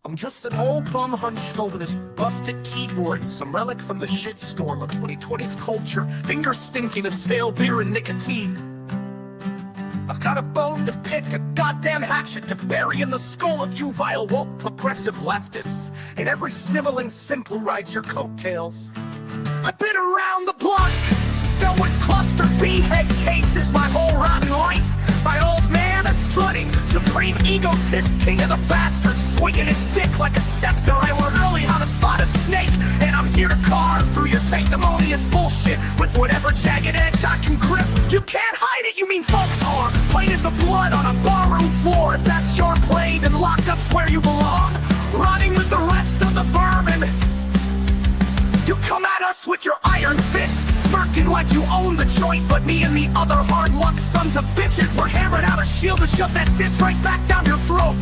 I'm just an old bum hunched over this busted keyboard, some relic from the shitstorm of 2020's culture, finger stinking of stale beer and nicotine. I've got a bone to pick, a goddamn hatchet to bury in the skull of you vile woke progressive leftists, and every sniveling simp who rides your coattails. I've been around the block, filled with cluster B head cases my whole rotten life. My old man, a strutting, supreme egotist, king of the bastards, swinging his dick like a scepter. I learned early how to spot a snake, and I'm here to carve through your sanctimonious bullshit with whatever jagged edge I can grip. You can't hide it, you mean folks are plain as the blood on a barroom floor. If that's your play, then locked up's where you belong, rotting with the rest of the vermin. You come at us with your iron fists, smirking like you own the joint, but me and the other hard luck sons of bitches, we're hammering out a shield to shove that fist right back down your throat.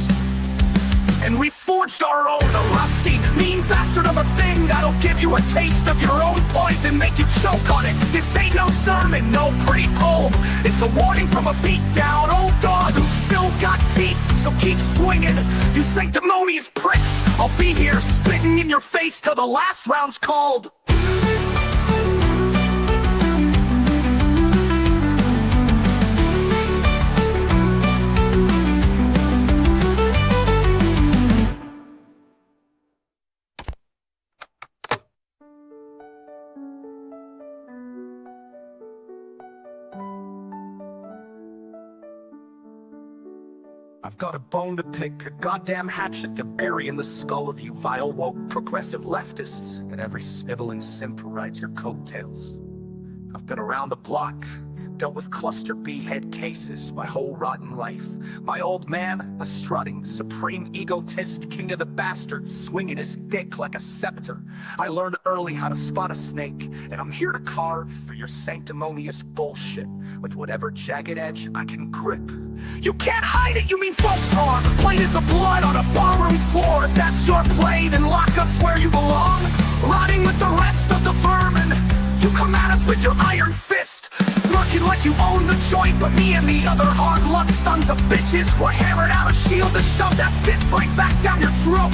And we forged our own, a rusty, mean bastard of a thing that'll give you a taste of your own poison, make you choke on it. This ain't no sermon, no pretty poem. It's a warning from a beat down old dog who's still got teeth. So keep swinging, you sanctimonious pricks. I'll be here spitting in your face till the last round's called. I've got a bone to pick, a goddamn hatchet to bury in the skull of you vile woke progressive leftists, and every sniveling simp who rides your coattails. I've been around the block, dealt with cluster B head cases my whole rotten life. My old man, a strutting, supreme egotist, king of the bastards, swinging his dick like a scepter. I learned early how to spot a snake, and I'm here to carve through your sanctimonious bullshit with whatever jagged edge I can grip. You can't hide it, you mean folks are plain as the blood on a barroom floor. If that's your play, then lock up's where you belong, rotting with the rest of the vermin. You come at us with your iron fist, smirking like you own the joint, but me and the other hard luck sons of bitches, we're hammered out a shield to shove that fist right back down your throat.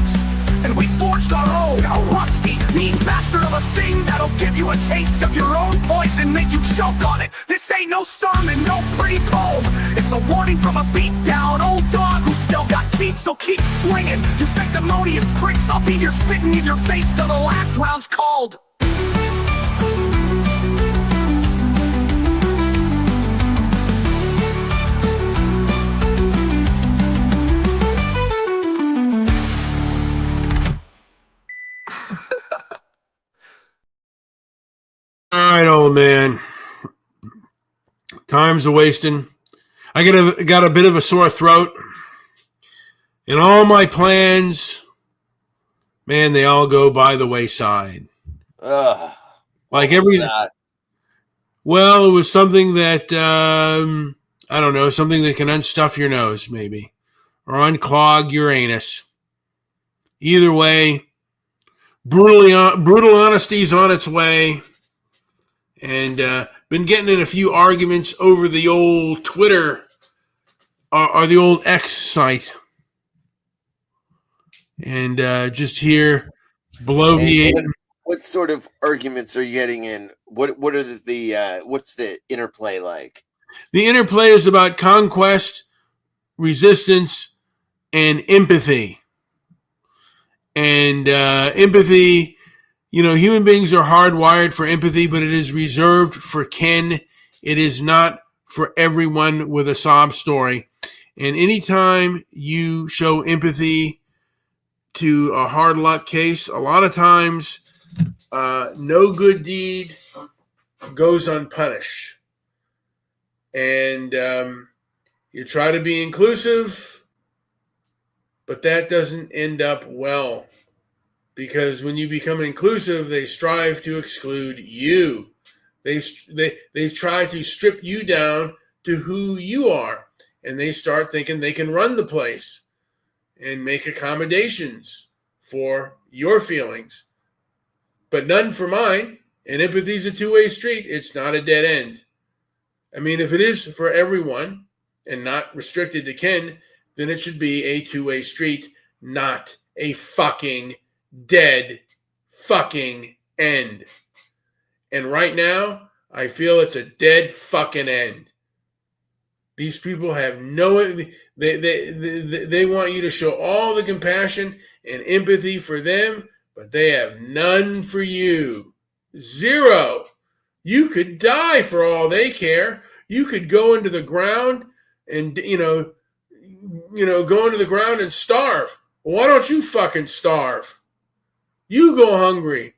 And we forged our own, a rusty, mean bastard of a thing that'll give you a taste of your own poison, make you choke on it. This ain't no sermon, no pretty poem. It's a warning from a beat down old dog who's still got teeth, so keep swinging, you sanctimonious pricks. I'll be here spitting in your face till the last round's called. All right, old man. Time's a wasting. I got a bit of a sore throat. And all my plans, man, they all go by the wayside. Like everything. Well, it was something that, I don't know, something that can unstuff your nose, maybe. Or unclog your anus. Either way, brutal honesty's on its way. And been getting in a few arguments over the old Twitter or the old X site. And just here, bloviating. What sort of arguments are you getting in? What are what's the interplay like? The interplay is about conquest, resistance, and empathy. And empathy, you know, human beings are hardwired for empathy, but it is reserved for Ken. It is not for everyone with a sob story. And anytime you show empathy to a hard luck case, a lot of times no good deed goes unpunished. And you try to be inclusive, but that doesn't end up well. Because when you become inclusive, they strive to exclude you. They try to strip you down to who you are. And they start thinking they can run the place and make accommodations for your feelings. But none for mine. And empathy is a two-way street. It's not a dead end. I mean, if it is for everyone and not restricted to Ken, then it should be a two-way street, not a fucking dead fucking end. And right now, I feel it's a dead fucking end. These people have they want you to show all the compassion and empathy for them, but they have none for you. Zero. You could die for all they care. You could go into the ground and, go into the ground and starve. Why don't you fucking starve? You go hungry.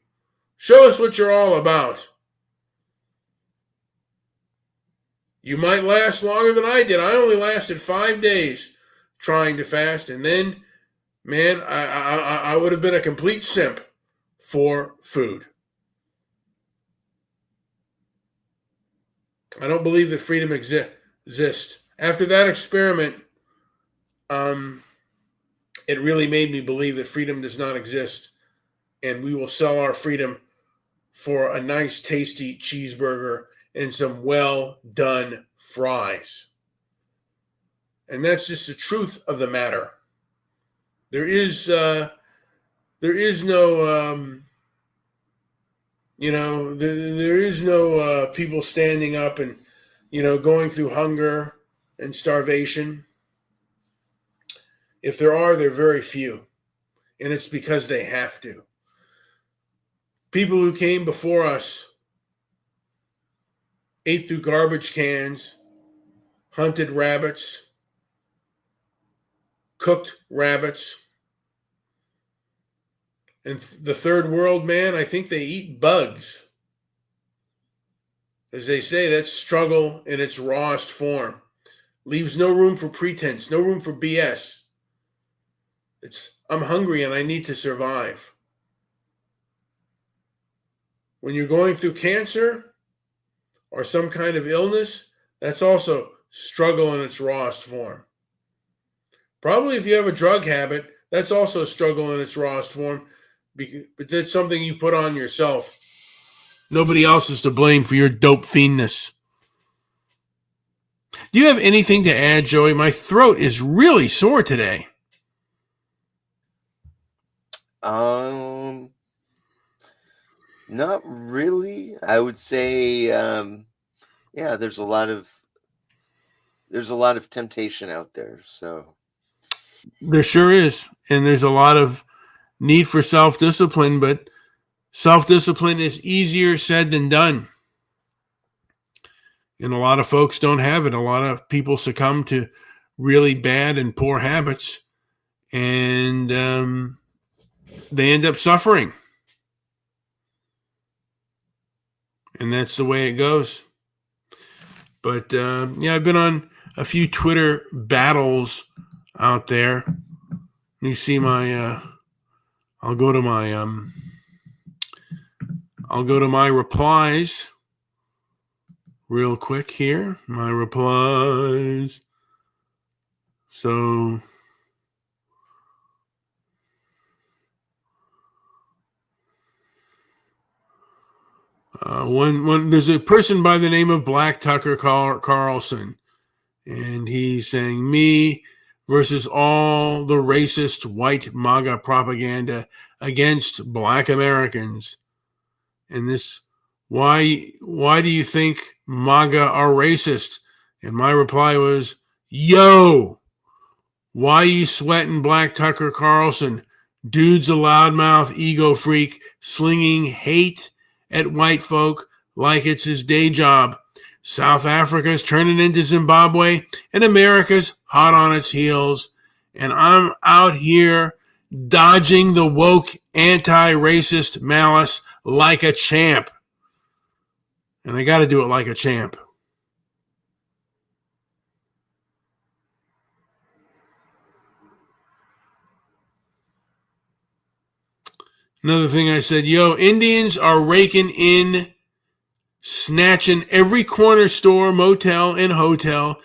Show us what you're all about. You might last longer than I did. I only lasted 5 days trying to fast, and then, man, I would have been a complete simp for food. I don't believe that freedom exists. After that experiment, it really made me believe that freedom does not exist, and we will sell our freedom for a nice, tasty cheeseburger and some well-done fries. And that's just the truth of the matter. There is no, there is no people standing up and, going through hunger and starvation. If there are, they're very few. And it's because they have to. People who came before us ate through garbage cans, hunted rabbits, cooked rabbits. And the third world, man, I think they eat bugs. As they say, that's struggle in its rawest form. Leaves no room for pretense, no room for BS. I'm hungry and I need to survive. When you're going through cancer or some kind of illness, that's also struggle in its rawest form. Probably if you have a drug habit, that's also struggle in its rawest form, but that's something you put on yourself. Nobody else is to blame for your dope fiendness. Do you have anything to add, Joey? My throat is really sore today. Not really. I would say, there's a lot of temptation out there. So there sure is, and there's a lot of need for self-discipline, but self-discipline is easier said than done. And a lot of folks don't have it. A lot of people succumb to really bad and poor habits, and they end up suffering. And that's the way it goes. But I've been on a few Twitter battles out there. You see my I'll go to my replies real quick here. My replies. So there's a person by the name of Black Tucker Carlson, and he's saying, me versus all the racist white MAGA propaganda against Black Americans. And this, why do you think MAGA are racist? And my reply was, yo, why you sweating, Black Tucker Carlson? Dude's a loudmouth ego freak slinging hate at white folk like it's his day job. South Africa's turning into Zimbabwe, and America's hot on its heels. And I'm out here dodging the woke anti-racist malice like a champ. And I got to do it like a champ. Another thing I said, yo, Indians are raking in, snatching every corner store, motel, and hotel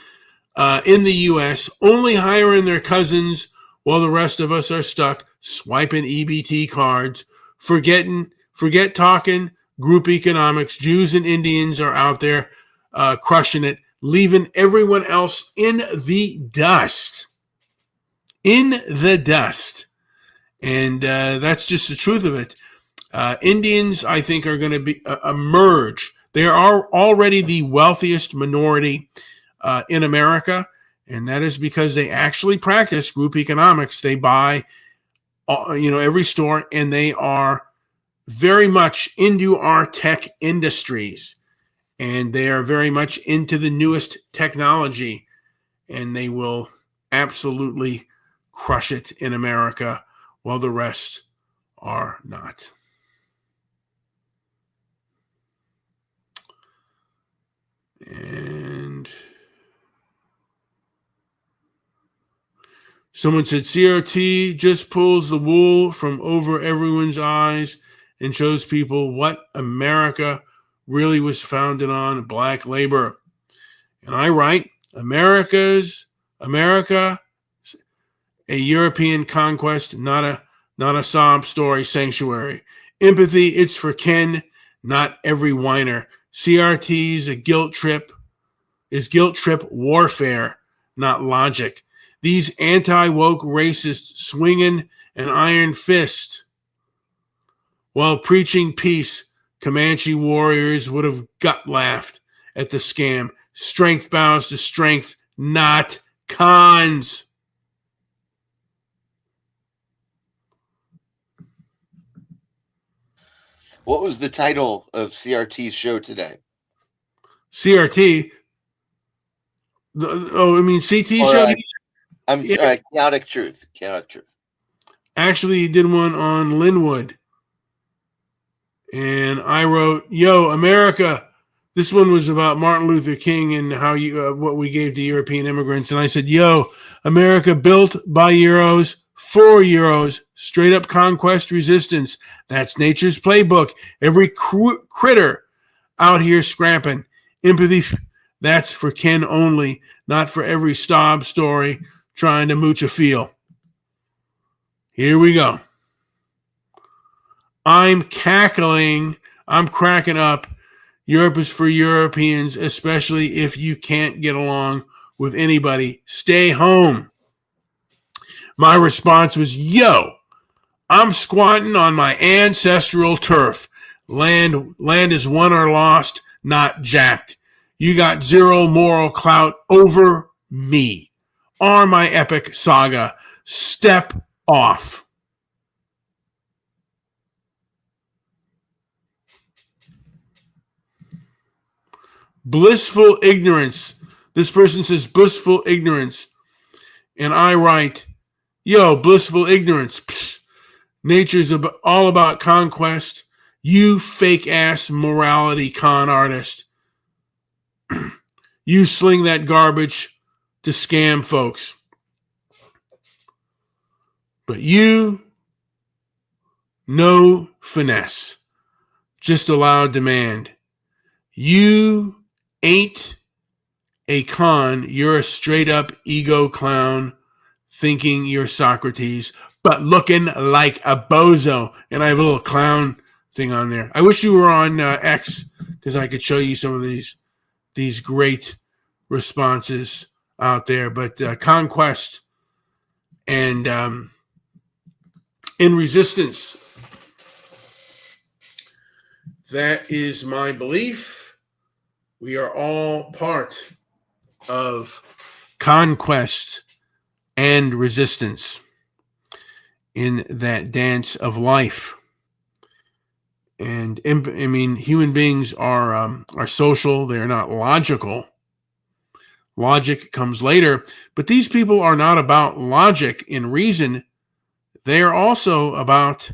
in the U.S., only hiring their cousins while the rest of us are stuck swiping EBT cards. Forget talking group economics. Jews and Indians are out there crushing it, leaving everyone else in the dust. In the dust. And that's just the truth of it. Indians, I think, are going to be emerge. They are already the wealthiest minority in America, and that is because they actually practice group economics. They buy, every store, and they are very much into our tech industries, and they are very much into the newest technology, and they will absolutely crush it in America, while the rest are not. And someone said CRT just pulls the wool from over everyone's eyes and shows people what America really was founded on: black labor. And I write, America, a European conquest, not a sob story sanctuary. Empathy, it's for Ken, not every whiner. CRT's a guilt trip warfare, not logic. These anti-woke racists swinging an iron fist while preaching peace. Comanche warriors would have gut laughed at the scam. Strength bows to strength, not cons. What was the title of CRT's show today? CRT? CT show? I'm sorry, Chaotic Truth. Chaotic Truth. Actually, he did one on Linwood. And I wrote, yo, America. This one was about Martin Luther King and how what we gave to European immigrants. And I said, yo, America built by Euros, for Euros, straight up conquest resistance. That's nature's playbook. Every critter out here scrapping. Empathy, that's for Ken only, not for every sob story trying to mooch a feel. Here we go. I'm cackling. I'm cracking up. Europe is for Europeans, especially if you can't get along with anybody. Stay home. My response was, yo, I'm squatting on my ancestral turf. Land is won or lost, not jacked. You got zero moral clout over me. On my epic saga. Step off. Blissful ignorance. This person says blissful ignorance. And I write, yo, blissful ignorance. Psst. Nature's all about conquest. You fake ass morality con artist. You sling that garbage to scam folks. But you, no finesse. Just a loud demand. You ain't a con. You're a straight up ego clown thinking you're Socrates, but looking like a bozo. And I have a little clown thing on there. I wish you were on X because I could show you some of these great responses out there. But conquest and in resistance, that is my belief. We are all part of conquest and resistance in that dance of life. And human beings are social. They're not logical. Logic comes later, but these people are not about logic and reason. They are also about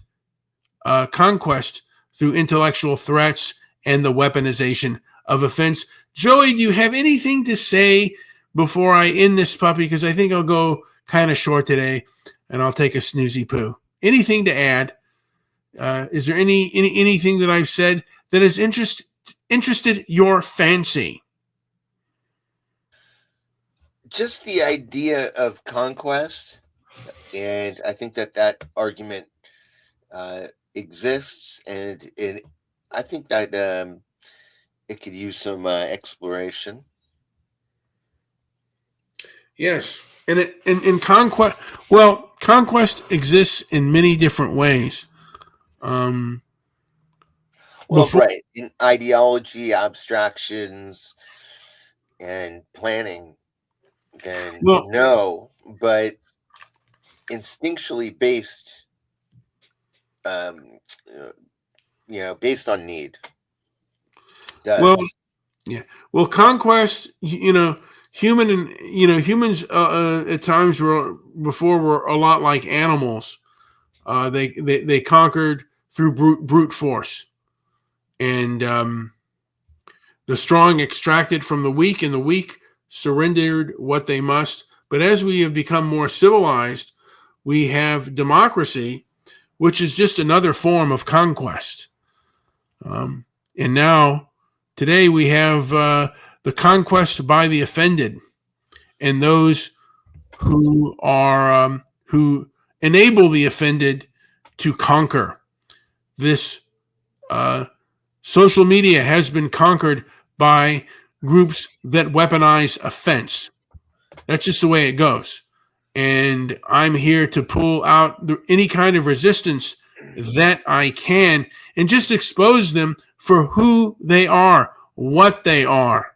conquest through intellectual threats and the weaponization of offense. Joey, do you have anything to say before I end this puppy? Because I think I'll go kind of short today, and I'll take a snoozy poo. Anything to add? Is there anything that I've said that has interested your fancy? Just the idea of conquest, and I think that argument exists, and I think that it could use some exploration. Yes, and in conquest, well, conquest exists in many different ways. Well, Before, right. In ideology, abstractions, and planning, then well, no, but instinctually based, um, uh, based on need, well, does. yeah. Well, conquest, human and humans at times were a lot like animals. They conquered through brute force, and the strong extracted from the weak, and the weak surrendered what they must. But as we have become more civilized, we have democracy, which is just another form of conquest. And now, today, we have the conquest by the offended, and those who enable the offended to conquer. This social media has been conquered by groups that weaponize offense. That's just the way it goes. And I'm here to pull out any kind of resistance that I can and just expose them for who they are, what they are.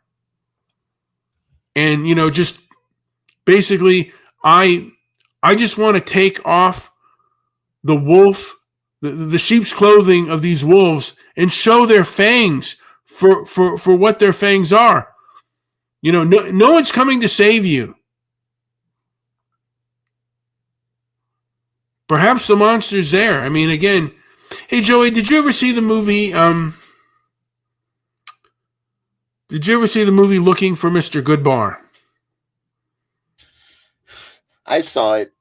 And, just basically, I just want to take off the wolf, the sheep's clothing of these wolves and show their fangs for what their fangs are. No one's coming to save you. Perhaps the monster's there. I mean, again, hey, Joey, did you ever see the movie? Did you ever see the movie Looking for Mr. Goodbar? I saw it.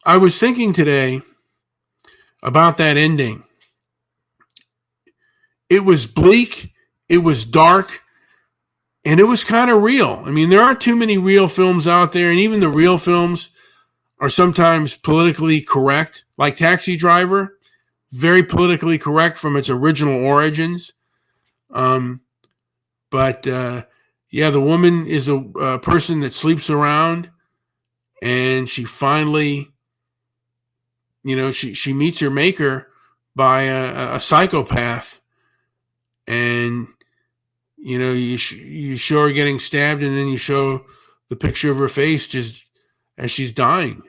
I was thinking today about that ending. It was bleak, it was dark, and it was kind of real. I mean, there aren't too many real films out there, and even the real films are sometimes politically correct, like Taxi Driver, very politically correct from its original origins. But the woman is a person that sleeps around, and she finally, she meets her maker by a psychopath, and you show her getting stabbed, and then you show the picture of her face just as she's dying,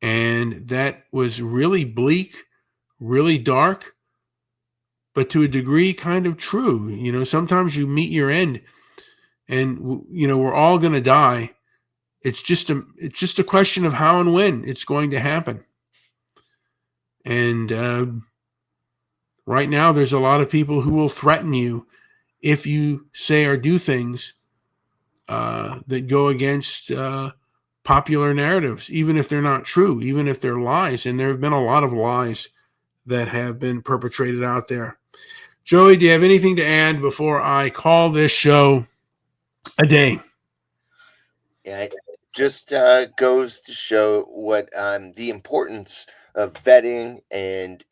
and that was really bleak, really dark, but to a degree kind of true. Sometimes you meet your end, and we're all going to die. It's just a question of how and when it's going to happen. And right now, there's a lot of people who will threaten you if you say or do things that go against popular narratives, even if they're not true, even if they're lies. And there have been a lot of lies that have been perpetrated out there. Joey, do you have anything to add before I call this show a day? Yeah, it just goes to show what the importance of vetting and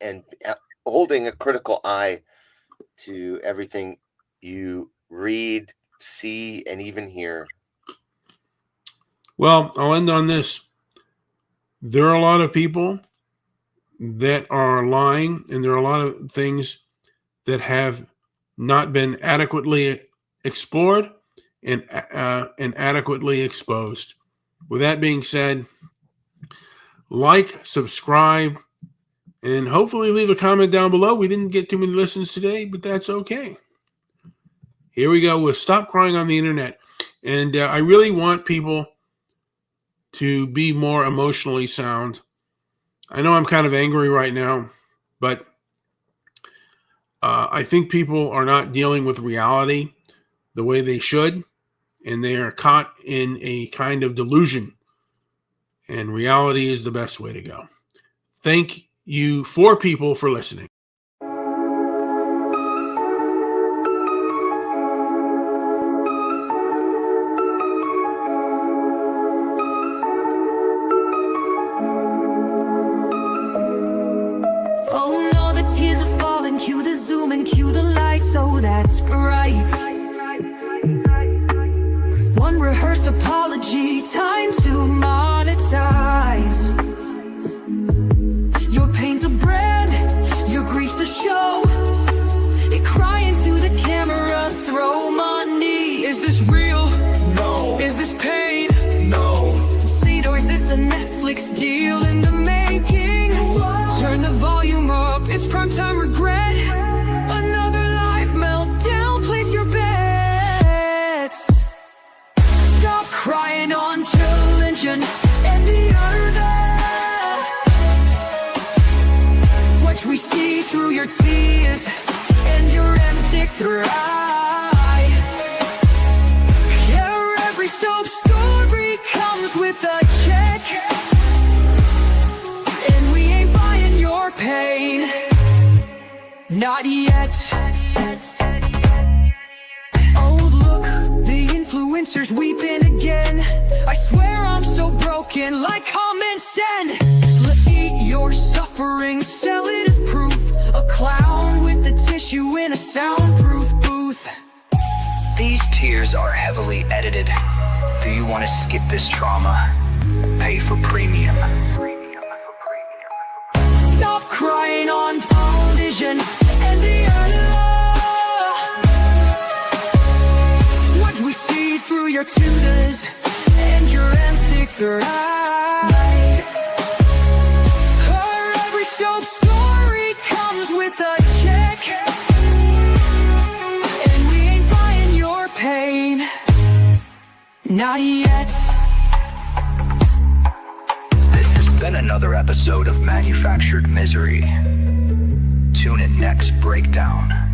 holding a critical eye to everything you read, see, and even hear. Well, I'll end on this. There are a lot of people that are lying, and there are a lot of things that have not been adequately explored and adequately exposed. With that being said, like, subscribe, and hopefully leave a comment down below. We didn't get too many listens today, but that's okay. Here we go with Stop Crying on the Internet. And I really want people to be more emotionally sound. I know I'm kind of angry right now, but I think people are not dealing with reality the way they should, and they are caught in a kind of delusion. And reality is the best way to go. Thank you, 4 people, for listening. Oh no, the tears are falling. Cue the zoom and cue the lights. Oh, that's bright. One rehearsed apology. technology, time to monetize. Your pain's a brand, your grief's a show. You cry into the camera, throw money. Is this real? No. Is this pain? No. See, or is this a Netflix deal in the making? Turn the volume up, it's primetime regret. Another life meltdown, place your bets. Stop crying on television and the other. Watch we see through your tears and your empty thigh. Yeah, every soap story comes with a check, and we ain't buying your pain. Not yet. Oh look, the influencers weeping again. I swear I'm so broken, like, comment, send. Eat your suffering, sell it as proof. A clown with a tissue in a soundproof booth. These tears are heavily edited. Do you want to skip this trauma? Pay for premium. Stop crying on television and the other. What we see through your tutors and your empty third eye. Every soap story comes with a check, and we ain't buying your pain. Not yet. This has been another episode of Manufactured Misery. Tune in next breakdown.